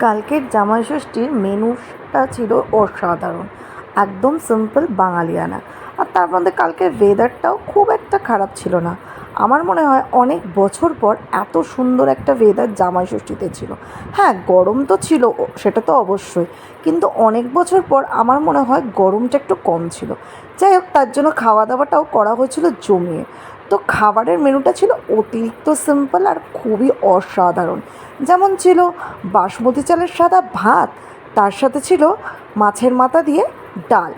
কালকের জামাই ষষ্ঠীর মেনুটা ছিল অসাধারণ, একদম সিম্পল বাঙালিয়ানা। আর তার মধ্যে কালকের ওয়েদারটাও খুব একটা খারাপ ছিল না। আমার মনে হয় অনেক বছর পর এত সুন্দর একটা ওয়েদার জামাই ষষ্ঠীতে ছিল। হ্যাঁ, গরম তো ছিল, সেটা তো অবশ্যই, কিন্তু অনেক বছর পর আমার মনে হয় গরমটা একটু কম ছিল। যাই হোক, তার জন্য খাওয়া দাওয়াটাও করা হয়েছিল জমিয়ে। তো খাবারের মেনুটা ছিল অতিরিক্ত সিম্পল আর খুবই অসাধারণ। যেমন ছিল বাসমতি চালের সাদা ভাত, তার সাথে ছিল মাছের মাথা দিয়ে ডাল।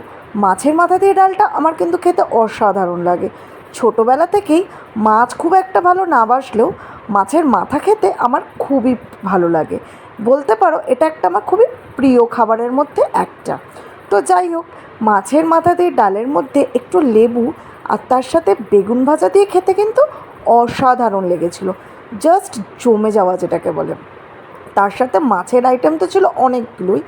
মাছের মাথা দিয়ে ডালটা আমার কিন্তু খেতে অসাধারণ লাগে। ছোটোবেলা থেকেই মাছ খুব একটা ভালো না বাসলেও মাছের মাথা খেতে আমার খুবই ভালো লাগে। বলতে পারো এটা একটা আমার খুবই প্রিয় খাবারের মধ্যে একটা। তো যাই হোক, মাছের মাথা দিয়ে ডালের মধ্যে একটু লেবু আর তার সাথে বেগুন ভাজা দিয়ে খেতে কিন্তু অসাধারণ লেগেছিল। জাস্ট জমে যাওয়া যেটাকে বলে। তার সাথে মাছের আইটেম তো ছিল অনেকগুলোই।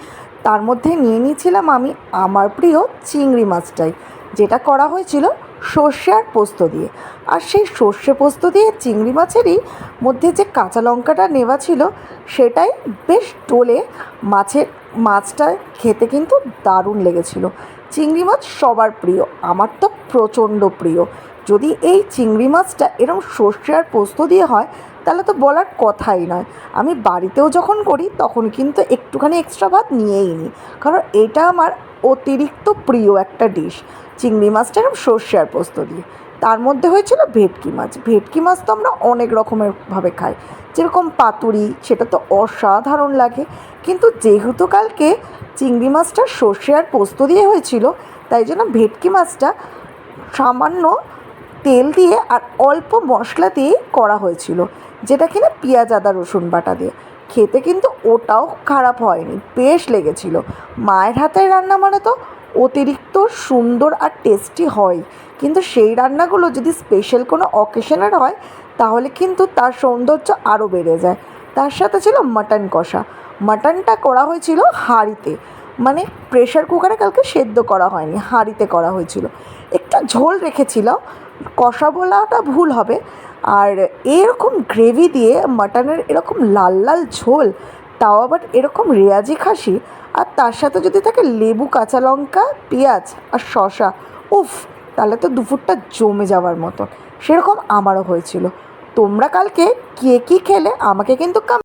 তার মধ্যে নিয়ে নিয়েছিলাম আমি আমার প্রিয় চিংড়ি মাছটাই, যেটা করা হয়েছিল সর্ষে আর পোস্ত দিয়ে। আর সেই সর্ষে পোস্ত দিয়ে চিংড়ি মাছেরই মধ্যে যে কাঁচা লঙ্কাটা নেওয়া ছিল, সেটাই বেশ ডলে মাছটা খেতে কিন্তু দারুণ লেগেছিল। চিংড়ি মাছ সবার প্রিয়, আমার তো প্রচণ্ড প্রিয়। যদি এই চিংড়ি মাছটা এরকম সর্ষে আর পোস্ত দিয়ে হয়, তাহলে তো বলার কথাই নয়। আমি বাড়িতেও যখন করি তখন কিন্তু একটুখানি এক্সট্রা ভাত নিয়েই নিই, কারণ এটা আমার অতিরিক্ত প্রিয় একটা ডিশ। চিংড়ি মাছটা এরকম সর্ষে আর পোস্ত দিয়ে। তার মধ্যে হয়েছিল ভেটকি মাছ। ভেটকি মাছ তো আমরা অনেক রকমেরভাবে খাই, যেরকম পাতুরি, সেটা তো অসাধারণ লাগে। কিন্তু যেহেতু কালকে চিংড়ি মাছটা সর্ষে আর পোস্ত দিয়ে হয়েছিল, তাই জন্য ভেটকি মাছটা সামান্য তেল দিয়ে আর অল্প মশলা দিয়েই করা হয়েছিল, যেটা কিনা পেঁয়াজ আদা রসুন বাটা দিয়ে। খেতে কিন্তু ওটাও খারাপ হয়নি, বেশ লেগেছিল। মায়ের হাতের রান্না মানে তো অতিরিক্ত সুন্দর আর টেস্টি হয়, কিন্তু সেই রান্নাগুলো যদি স্পেশাল কোনো অকেশনের হয়, তাহলে কিন্তু তার সৌন্দর্য আরও বেড়ে যায়। তার সাথে ছিল মাটন কষা। মাটনটা করা হয়েছিল হাঁড়িতে, মানে প্রেশার কুকারে কালকে সেদ্ধ করা হয়নি, হাঁড়িতে করা হয়েছিল। একটা ঝোল রেখেছিল, কষা বলাটা ভুল হবে। আর এরকম গ্রেভি দিয়ে মাটনের এরকম লাল লাল ঝোল, তাও আবার এরকম রেয়াজি খাসি, আর তার সাথে যদি থাকে লেবু, কাঁচা লঙ্কা, পেঁয়াজ আর শসা, উফ, তাহলে তো দুপুরটা জমে যাওয়ার মতো। সেরকম আমারও হয়েছিল। তোমরা কালকে কে কী খেলে আমাকে কিন্তু